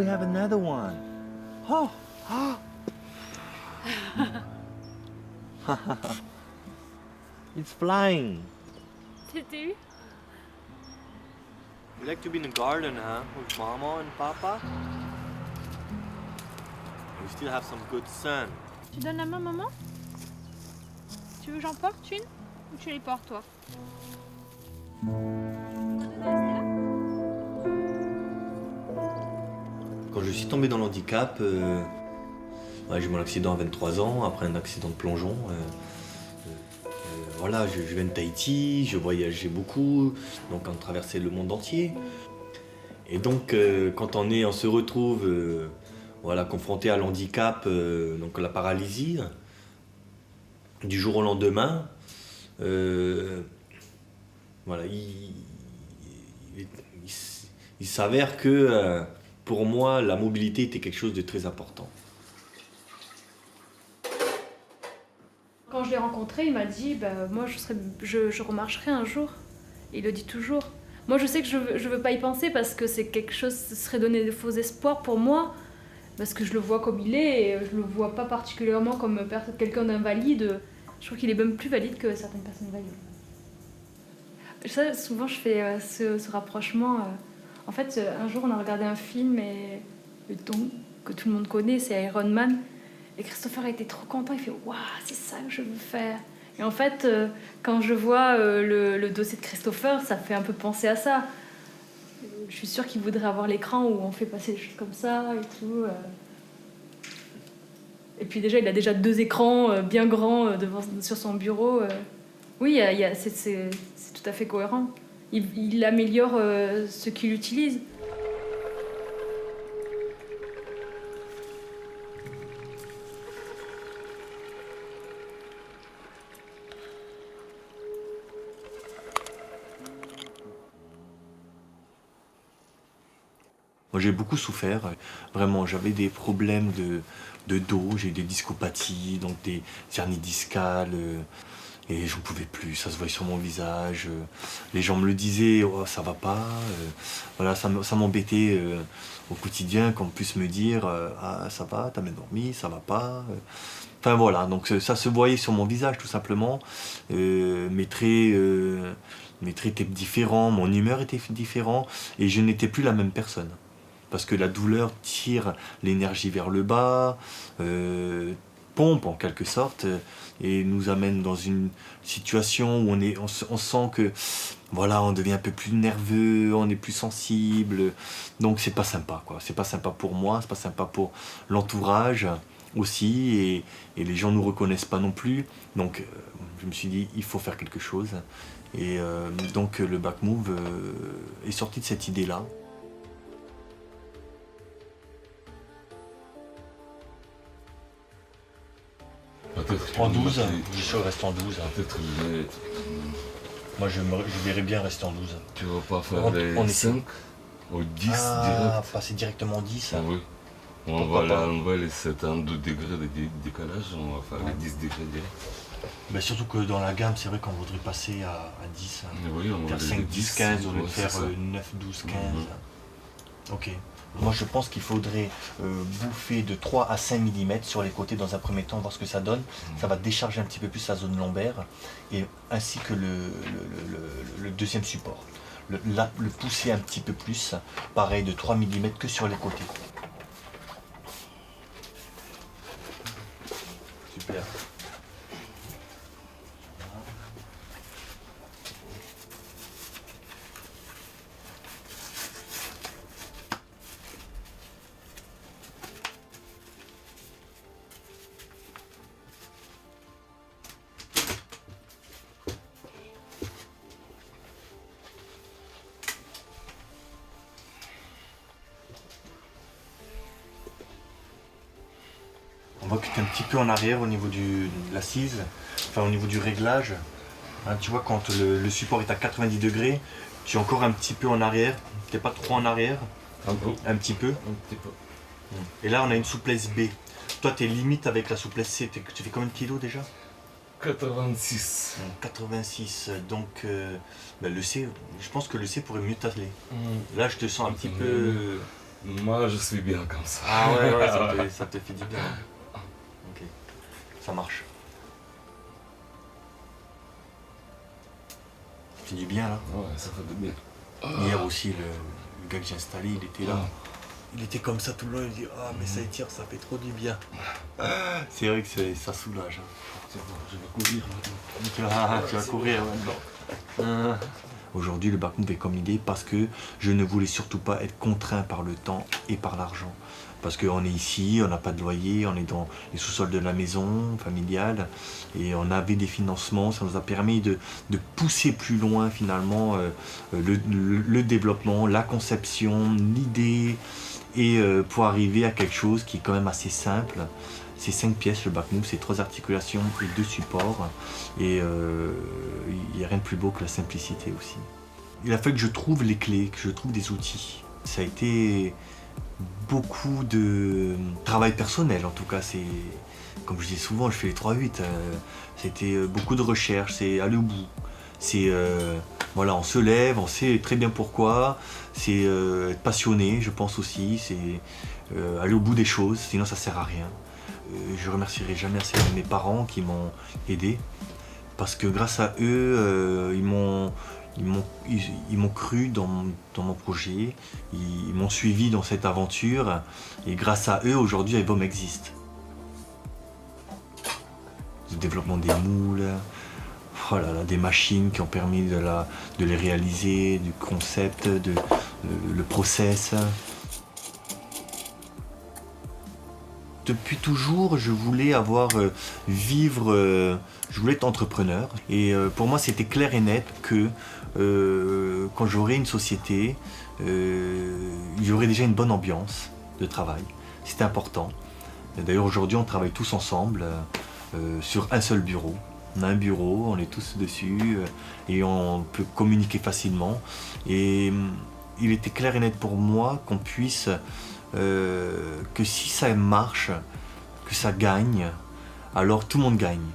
have another one. Oh. It's flying. T'étais où? You like to be in the garden, huh? With Mama and Papa? We still have some good sun. Tu donnes la main, maman? Tu veux que j'en porte une? Ou tu les portes, toi? Quand je suis tombé dans l'handicap, j'ai eu mon accident à 23 ans, après un accident de plongeon. Voilà, je viens de Tahiti, je voyageais beaucoup, donc on traversait le monde entier. Et donc quand on se retrouve confronté à l'handicap, donc la paralysie, du jour au lendemain, voilà, il s'avère que pour moi, la mobilité était quelque chose de très important. Quand je l'ai rencontré, il m'a dit moi je remarcherai un jour. Et il le dit toujours. Moi je sais que je veux pas y penser parce que c'est quelque chose, ce serait donner de faux espoirs pour moi. Parce que je le vois comme il est et je le vois pas particulièrement comme quelqu'un d'invalide. Je trouve qu'il est même plus valide que certaines personnes valides. Ça, souvent je fais ce rapprochement. En fait, un jour on a regardé un film que tout le monde connaît, c'est Iron Man. Et Christopher a été trop content, il fait « Waouh, c'est ça que je veux faire !» Et en fait, quand je vois le dossier de Christopher, ça fait un peu penser à ça. Je suis sûre qu'il voudrait avoir l'écran où on fait passer des choses comme ça et tout. Et puis déjà, il a déjà 2 écrans bien grands sur son bureau. Oui, c'est tout à fait cohérent. Il améliore ce qu'il utilise. Moi j'ai beaucoup souffert, vraiment j'avais des problèmes de dos, j'ai des discopathies, donc des hernies discales, et j'en pouvais plus, ça se voyait sur mon visage, les gens me le disaient, oh, ça va pas, voilà, ça m'embêtait au quotidien qu'on puisse me dire, ah ça va, t'as bien dormi, ça va pas, enfin voilà, donc ça se voyait sur mon visage tout simplement, mes traits étaient différents, mon humeur était différente, et je n'étais plus la même personne. Parce que la douleur tire l'énergie vers le bas, pompe en quelque sorte, et nous amène dans une situation où on sent que voilà, on devient un peu plus nerveux, on est plus sensible. Donc c'est pas sympa, quoi. C'est pas sympa pour moi, c'est pas sympa pour l'entourage aussi, et les gens nous reconnaissent pas non plus. Donc je me suis dit, il faut faire quelque chose. Et donc le Backmove est sorti de cette idée-là. En 12, je suis resté en 12. Peut-être Moi je verrais bien rester en 12. tu vas pas faire les 5 ou 10 direct. Passer directement en 10. Ah oui. On va enlever les 72 degrés de décalage, on va faire les 10 degrés direct. Mais surtout que dans la gamme, c'est vrai qu'on voudrait passer à 10. Oui, on va faire 5, 10, 15 au lieu de faire 9, 12, 15. Ok. Moi je pense qu'il faudrait bouffer de 3 à 5 mm sur les côtés dans un premier temps, voir ce que ça donne. Ça va décharger un petit peu plus la zone lombaire, et ainsi que le deuxième support. Le pousser un petit peu plus, pareil de 3 mm que sur les côtés. Super. On voit que tu es un petit peu en arrière au niveau de l'assise, enfin au niveau du réglage. Hein, tu vois, quand le support est à 90 degrés, tu es encore un petit peu en arrière. Tu n'es pas trop en arrière. Un peu. Un petit peu. Un petit peu. Et là, on a une souplesse B. Toi, tu es limite avec la souplesse C. Tu fais combien de kilos déjà? 86. 86. Donc, le C, je pense que le C pourrait mieux t'atteler. Là, je te sens un petit peu... Moi, je suis bien comme ça. Ah ouais, ça te fait du bien. Ok, ça marche. Ça fait du bien là. Ouais, ça fait du bien. Hier aussi, le gars que j'ai installé, il était là. Il était comme ça tout le long, il dit ah mais ça étire, ça fait trop du bien. C'est vrai que ça soulage. Je vais courir maintenant. Tu vas courir maintenant. Aujourd'hui, le back-move est comme il est parce que je ne voulais surtout pas être contraint par le temps et par l'argent. Parce qu'on est ici, on n'a pas de loyer, on est dans les sous-sols de la maison familiale et on avait des financements, ça nous a permis de pousser plus loin finalement le développement, la conception, l'idée et pour arriver à quelque chose qui est quand même assez simple. C'est 5 pièces le back-move, c'est 3 articulations et 2 supports. Et il n'y a rien de plus beau que la simplicité aussi. Il a fallu que je trouve les clés, que je trouve des outils. Ça a été beaucoup de travail personnel en tout cas. C'est, comme je dis souvent, je fais les 3-8. C'était beaucoup de recherche, c'est aller au bout. C'est voilà, on se lève, on sait très bien pourquoi. C'est être passionné, je pense aussi. C'est aller au bout des choses, sinon ça sert à rien. Je remercierai jamais assez mes parents qui m'ont aidé parce que grâce à eux, ils m'ont cru dans mon projet, ils m'ont suivi dans cette aventure et grâce à eux, aujourd'hui, Evom existe. Le développement des moules, oh là là, des machines qui ont permis de les réaliser, du concept, le process. Depuis toujours, je voulais je voulais être entrepreneur. Et pour moi, c'était clair et net que quand j'aurai une société, il y aurait déjà une bonne ambiance de travail. C'était important. D'ailleurs, aujourd'hui, on travaille tous ensemble sur un seul bureau. On a un bureau, on est tous dessus et on peut communiquer facilement. Et il était clair et net pour moi qu'on puisse... que si ça marche, que ça gagne, alors tout le monde gagne.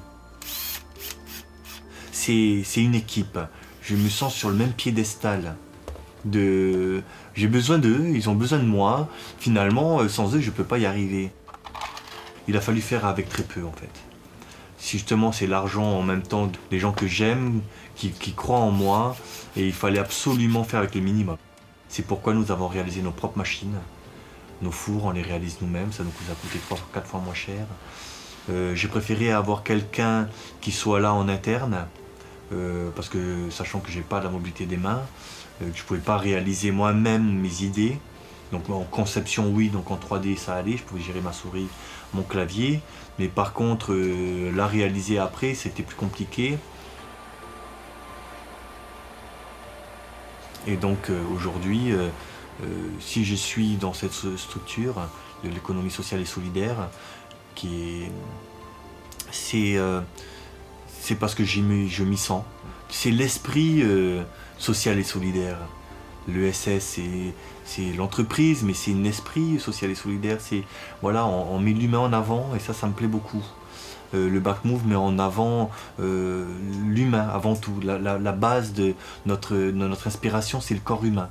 C'est une équipe. Je me sens sur le même piédestal. J'ai besoin d'eux, ils ont besoin de moi. Finalement, sans eux, je ne peux pas y arriver. Il a fallu faire avec très peu en fait. Si justement c'est l'argent en même temps des gens que j'aime, qui croient en moi, et il fallait absolument faire avec le minimum. C'est pourquoi nous avons réalisé nos propres machines. Nos fours, on les réalise nous-mêmes, ça nous a coûté 3-4 fois moins cher. J'ai préféré avoir quelqu'un qui soit là en interne, parce que sachant que j'ai pas la mobilité des mains, que je pouvais pas réaliser moi-même mes idées. Donc en conception oui, donc en 3D ça allait, je pouvais gérer ma souris, mon clavier, mais par contre la réaliser après c'était plus compliqué. Et donc aujourd'hui, si je suis dans cette structure de l'économie sociale et solidaire, c'est parce que je m'y sens. C'est l'esprit social et solidaire. L'ESS, c'est l'entreprise, mais c'est un esprit social et solidaire. Voilà, on met l'humain en avant et ça me plaît beaucoup. Le back-move met en avant l'humain avant tout. La base de notre inspiration, c'est le corps humain.